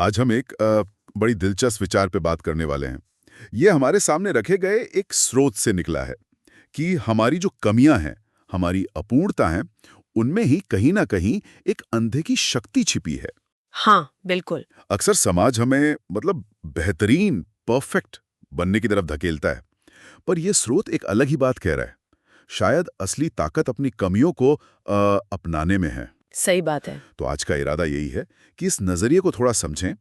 आज हम एक बड़ी दिलचस्प विचार पे बात करने वाले हैं। ये हमारे सामने रखे गए एक स्रोत से निकला है कि हमारी जो कमियां हैं, हमारी अपूर्णता हैं, उनमें ही कहीं ना कहीं एक अंधे की शक्ति छिपी है। हाँ, बिल्कुल। अक्सर समाज हमें बेहतरीन, परफेक्ट बनने की तरफ धकेलता है, पर यह स्रोत एक अलग ही बात कह रहा है। शायद असली ताकत अपनी कमियों को अपनाने में है। सही बात है। तो आज का इरादा यही है कि इस नजरिए को थोड़ा समझें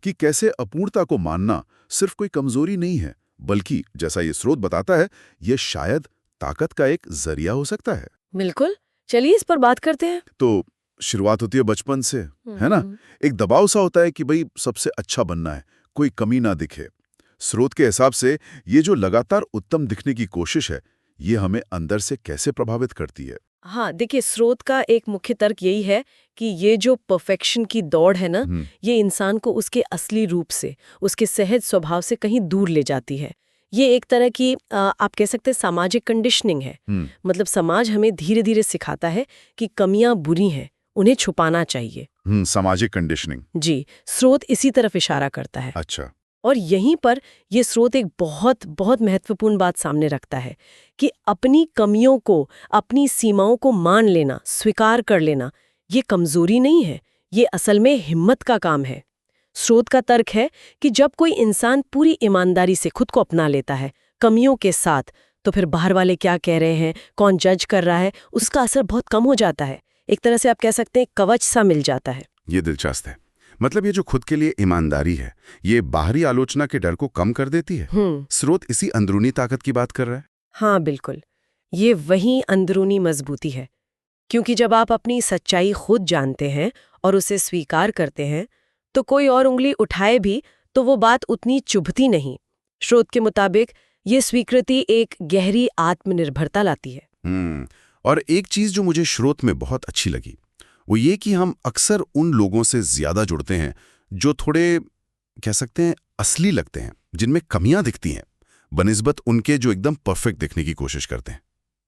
कि कैसे अपूर्णता को मानना सिर्फ कोई कमजोरी नहीं है, बल्कि जैसा ये स्रोत बताता है, ये शायद ताकत का एक जरिया हो सकता है। बिल्कुल। चलिए इस पर बात करते हैं। तो शुरुआत होती है बचपन से, है ना? एक दबाव सा होता है कि भाई सबसे अच्छा बनना है, कोई कमी ना दिखे। स्रोत के हिसाब से ये जो लगातार उत्तम दिखने की कोशिश है, ये हमें अंदर से कैसे प्रभावित करती है? हाँ, देखिए स्रोत का एक मुख्य तर्क यही है कि ये जो परफेक्शन की दौड़ है ना, हम्म। ये इंसान को उसके असली रूप से, उसके सहज स्वभाव से कहीं दूर ले जाती है। ये एक तरह की आप कह सकते हैं सामाजिक कंडीशनिंग है। मतलब समाज हमें धीरे-धीरे सिखाता है कि कमियां बुरी हैं, उन्हें छुपाना चाहिए। सामाजिक कंडीशनिंग। जी, स्रोत इसी तरफ इशारा करता है। अच्छा। और यहीं पर ये स्रोत एक बहुत बहुत महत्वपूर्ण बात सामने रखता है कि अपनी कमियों को, अपनी सीमाओं को मान लेना, स्वीकार कर लेना, ये कमजोरी नहीं है, ये असल में हिम्मत का काम है। स्रोत का तर्क है कि जब कोई इंसान पूरी ईमानदारी से खुद को अपना लेता है, कमियों के साथ, तो फिर बाहर वाले क्या कह रहे हैं, कौन जज कर रहा है, उसका असर बहुत कम हो जाता है। एक तरह से आप कह सकते हैं कवच सा मिल जाता है। ये दिलचस्प है। मतलब ये जो खुद के लिए ईमानदारी है, ये बाहरी आलोचना के डर को कम कर देती है। स्रोत इसी अंदरूनी ताकत की बात कर रहा है। हाँ, बिल्कुल। ये वही अंदरूनी मजबूती है, क्योंकि जब आप अपनी सच्चाई खुद जानते हैं और उसे स्वीकार करते हैं, तो कोई और उंगली उठाए भी तो वो बात उतनी चुभती नहीं। स्रोत के मुताबिक ये स्वीकृति एक गहरी आत्मनिर्भरता लाती है। और एक चीज जो मुझे स्रोत में बहुत अच्छी लगी, वो ये कि हम अक्सर उन लोगों से ज्यादा जुड़ते हैं जो थोड़े कह सकते हैं असली लगते हैं, जिनमें कमियां दिखती हैं, बनिस्बत उनके जो एकदम परफेक्ट दिखने की कोशिश करते हैं।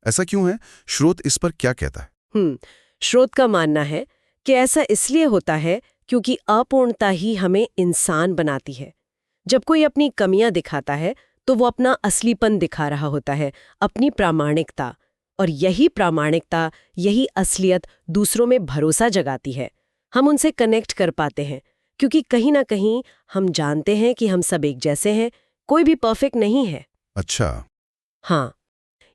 ऐसा क्यों है? स्रोत इस पर क्या कहता है? स्रोत का मानना है कि ऐसा इसलिए होता है क्योंकि अपूर्णता ही हमें इंसान बनाती है। जब कोई अपनी कमियां दिखाता है तो वो अपना असलीपन दिखा रहा होता है, अपनी प्रामाणिकता। और यही प्रामाणिकता, यही असलियत दूसरों में भरोसा जगाती है। हम उनसे कनेक्ट कर पाते हैं क्योंकि कहीं ना कहीं हम जानते हैं कि हम सब एक जैसे हैं, कोई भी परफेक्ट नहीं है। अच्छा। हाँ,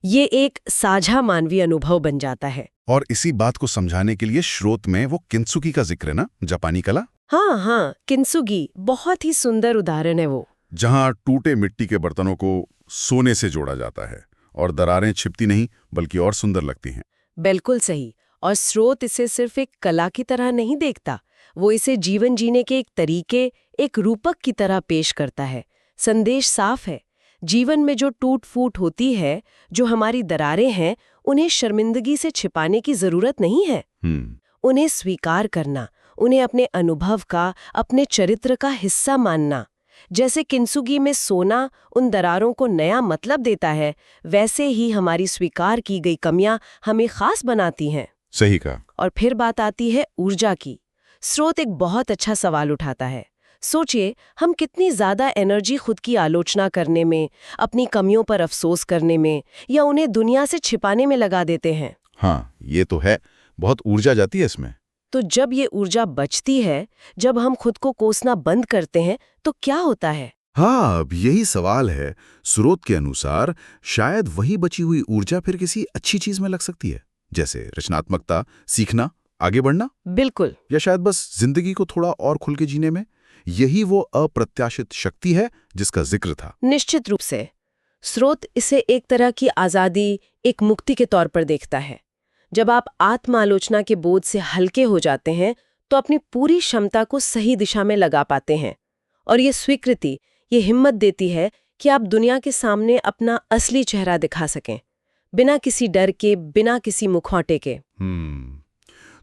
ये एक साझा मानवीय अनुभव बन जाता है। और इसी बात को समझाने के लिए स्रोत में वो किंसुकी का जिक्र है ना, जापानी कला। हाँ, किंसुगी बहुत ही सुंदर उदाहरण है वो। जहां टूटे मिट्टी के बर्तनों को सोने से जोड़ा जाता है और दरारें छिपती नहीं बल्कि और सुंदर लगती हैं। बिल्कुल सही। और स्रोत इसे सिर्फ एक कला की तरह नहीं देखता, वो इसे जीवन जीने के एक तरीके, एक रूपक की तरह पेश करता है। संदेश साफ है, जीवन में जो टूट फूट होती है, जो हमारी दरारें हैं, उन्हें शर्मिंदगी से छिपाने की जरूरत नहीं है। उन्हें स्वीकार करना, उन्हें अपने अनुभव का, अपने चरित्र का हिस्सा मानना। जैसे किंसुगी में सोना उन दरारों को नया मतलब देता है, वैसे ही हमारी स्वीकार की गई कमियां हमें खास बनाती हैं। सही कहा। और फिर बात आती है ऊर्जा की। स्रोत एक बहुत अच्छा सवाल उठाता है। सोचिए, हम कितनी ज्यादा एनर्जी खुद की आलोचना करने में, अपनी कमियों पर अफसोस करने में या उन्हें दुनिया से छिपाने में लगा देते हैं। हाँ, ये तो है, बहुत ऊर्जा जाती है इसमें। तो जब ये ऊर्जा बचती है, जब हम खुद को कोसना बंद करते हैं, तो क्या होता है? हाँ, अब यही सवाल है। स्रोत के अनुसार शायद वही बची हुई ऊर्जा फिर किसी अच्छी चीज में लग सकती है, जैसे रचनात्मकता, सीखना, आगे बढ़ना। बिल्कुल। या शायद बस जिंदगी को थोड़ा और खुल के जीने में। यही वो अप्रत्याशित शक्ति है जिसका जिक्र था। निश्चित रूप से। स्रोत इसे एक तरह की आजादी, एक मुक्ति के तौर पर देखता है। जब आप आत्मालोचना के बोझ से हल्के हो जाते हैं, तो अपनी पूरी क्षमता को सही दिशा में लगा पाते हैं। और ये स्वीकृति, ये हिम्मत देती है कि आप दुनिया के सामने अपना असली चेहरा दिखा सकें, बिना किसी डर के, बिना किसी मुखौटे के।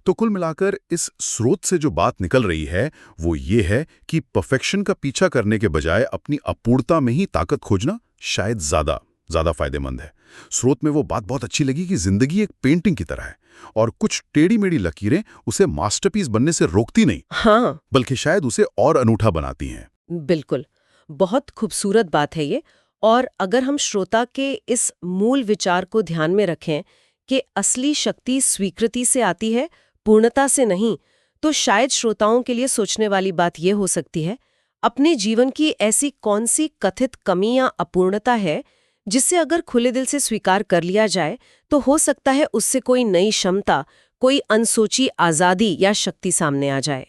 तो कुल मिलाकर इस स्रोत से जो बात निकल रही है वो ये है कि परफेक्शन का पीछा करने के बजाय अपनी अपूर्णता में ही ताकत खोजना शायद ज्यादा ज्यादा फायदेमंद है। स्रोत में वो बात बहुत अच्छी लगी कि जिंदगी एक पेंटिंग की तरह है और कुछ टेढ़ी-मेढ़ी लकीरें उसे मास्टरपीस बनने से रोकती नहीं, हाँ, बल्कि शायद उसे और अनूठा बनाती हैं। बिल्कुल। बहुत खूबसूरत बात है ये। और अगर हम श्रोता के इस मूल विचार को ध्यान में रखें कि असली शक्ति स्वीकृति से आती है, पूर्णता से नहीं, तो शायद श्रोताओं के लिए सोचने वाली बात ये हो सकती है, अपने जीवन की ऐसी कौन सी कथित कमी या अपूर्णता है जिसे अगर खुले दिल से स्वीकार कर लिया जाए तो हो सकता है उससे कोई नई क्षमता, कोई अनसोची आज़ादी या शक्ति सामने आ जाए।